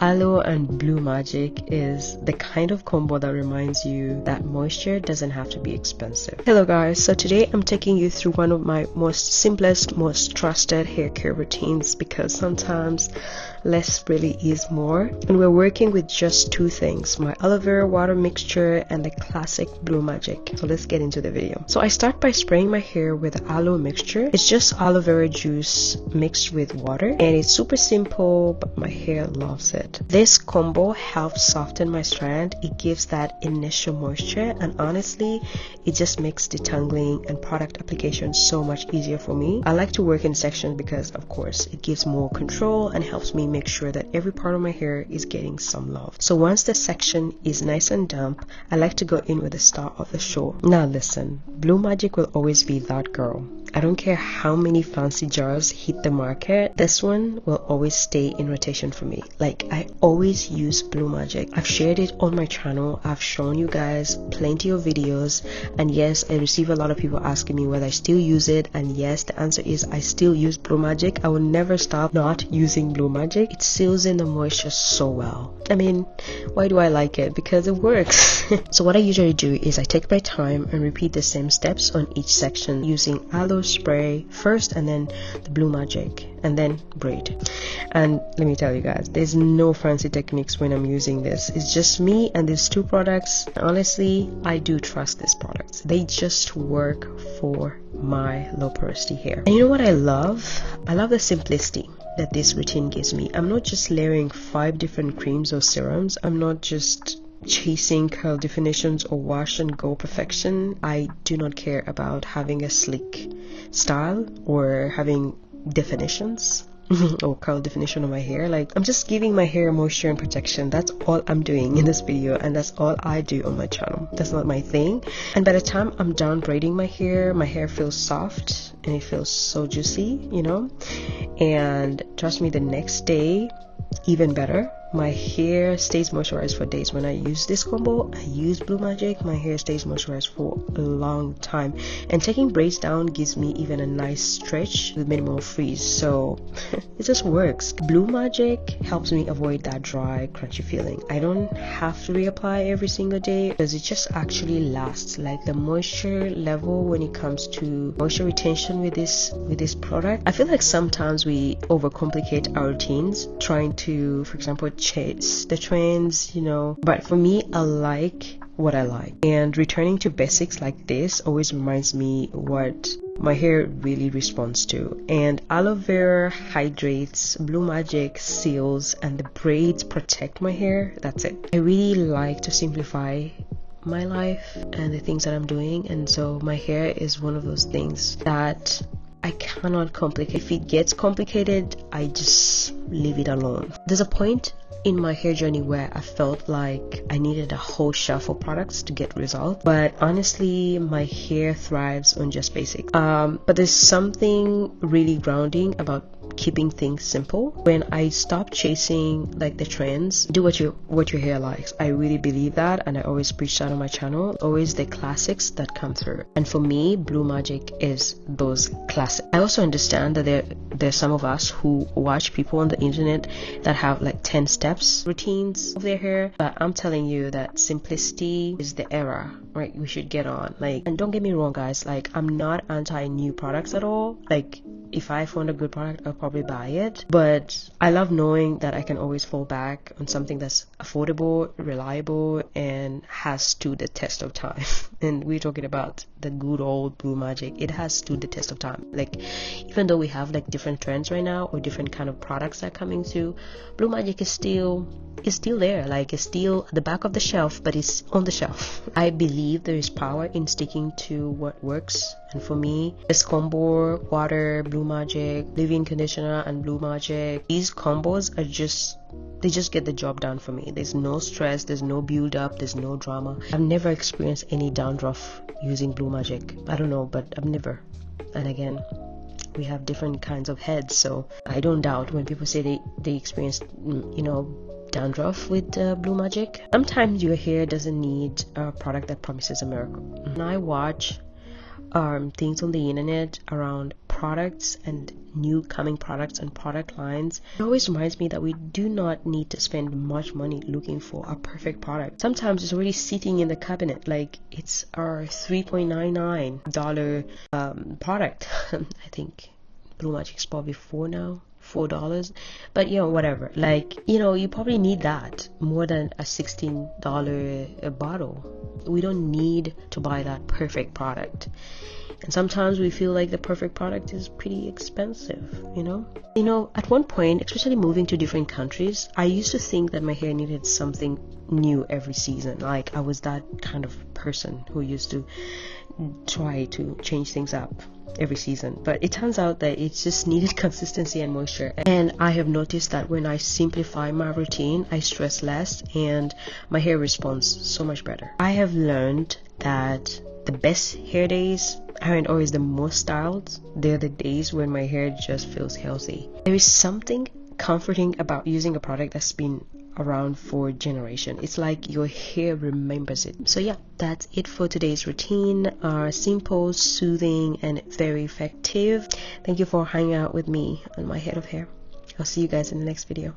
Aloe and Blue Magic is the kind of combo that reminds you that moisture doesn't have to be expensive. Hello guys, so today I'm taking you through one of my most simplest, most trusted hair care routines, because sometimes less really is more, and we're working with just two things: my aloe vera water mixture and the classic Blue Magic. So let's get into the video. So I start by spraying my hair with the aloe mixture. It's just aloe vera juice mixed with water, and it's super simple, but my hair loves it. This combo helps soften my strand. It gives that initial moisture, and honestly it just makes detangling and product application so much easier for me. I like to work in sections because of course it gives more control and helps me make sure that every part of my hair is getting some love. So once the section is nice and damp, I like to go in with the star of the show. Now listen, Blue Magic will always be that girl. I don't care how many fancy jars hit the market, this one will always stay in rotation for me. Like, I always use Blue Magic. I've shared it on my channel, I've shown you guys plenty of videos, and yes, I receive a lot of people asking me whether I still use it, and yes, the answer is I still use Blue Magic. I will never stop not using Blue Magic. It seals in the moisture so well. I mean, why do I like it? Because it works. So what I usually do is I take my time and repeat the same steps on each section using aloe spray first, and then the Blue Magic, and then braid. And let me tell you guys, there's no fancy techniques when I'm using this. It's just me and these two products. Honestly, I do trust these products. They just work for my low porosity hair. And you know what I love? I love the simplicity that this routine gives me. I'm not just layering 5 different creams or serums. I'm not just chasing curl definitions or wash and go perfection. I do not care about having a sleek style or having definitions or curl definition on my hair. Like, I'm just giving my hair moisture and protection. That's all I'm doing in this video, and that's all I do on my channel. That's not my thing. And by the time I'm done braiding my hair feels soft and it feels so juicy, you know. And trust me, the next day even better. My hair stays moisturized for days. When I use this combo, I use Blue Magic, my hair stays moisturized for a long time, and taking braids down gives me even a nice stretch with minimal frizz. So it just works. Blue Magic helps me avoid that dry, crunchy feeling. I don't have to reapply every single day because it just actually lasts. Like, the moisture level when it comes to moisture retention with this product, I feel like sometimes we overcomplicate our routines trying to, for example, chase the trends, you know. But for me, I like what I like, and returning to basics like this always reminds me what my hair really responds to. And aloe vera hydrates, Blue Magic seals, and the braids protect my hair. That's it. I really like to simplify my life and the things that I'm doing, and so my hair is one of those things that I cannot complicate. If it gets complicated, I just leave it alone. There's a point in my hair journey where I felt like I needed a whole shelf of products to get results, but honestly my hair thrives on just basics. But there's something really grounding about keeping things simple. When I stop chasing like the trends, do what your hair likes. I really believe that, and I always preach that on my channel. Always the classics that come through, and for me, Blue Magic is those classics. I also understand that there's some of us who watch people on the internet that have like 10 steps routines of their hair, but I'm telling you that simplicity is the era, right? We should get on. Like, and don't get me wrong guys, like, I'm not anti new products at all. Like, if I found a good product, I'll probably buy it, but I love knowing that I can always fall back on something that's affordable, reliable, and has stood the test of time. And we're talking about the good old Blue Magic. It has stood the test of time. Like, even though we have like different trends right now or different kind of products that are coming through, Blue Magic is still there. Like, it's still at the back of the shelf, but it's on the shelf. I believe there is power in sticking to what works, and for me, this combo, water, Blue Magic, leave-in conditioner, and Blue Magic, these combos are just, they just get the job done for me. There's no stress, there's no build up, there's no drama. I've never experienced any dandruff using Blue Magic. I don't know, but I've never. And again, we have different kinds of heads, so I don't doubt when people say they experienced, you know, dandruff with Blue Magic. Sometimes your hair doesn't need a product that promises a miracle. When I watch things on the internet around products and new coming products and product lines, it always reminds me that we do not need to spend much money looking for a perfect product. Sometimes it's already sitting in the cabinet, like it's our $3.99 product. I think Blue Magic's probably $4, but you know, whatever. Like, you know, you probably need that more than a $16 bottle. We don't need to buy that perfect product. And sometimes we feel like the perfect product is pretty expensive, you know? At one point, especially moving to different countries, I used to think that my hair needed something new every season. Like, I was that kind of person who used to try to change things up every season, but it turns out that it just needed consistency and moisture. And I have noticed that when I simplify my routine, I stress less and my hair responds so much better. I have learned that the best hair days aren't always the most styled. They're the days when my hair just feels healthy. There is something comforting about using a product that's been around for generations. It's like your hair remembers it. So yeah, that's it for today's routine. Simple, soothing, and very effective. Thank you for hanging out with me on my head of hair. I'll see you guys in the next video.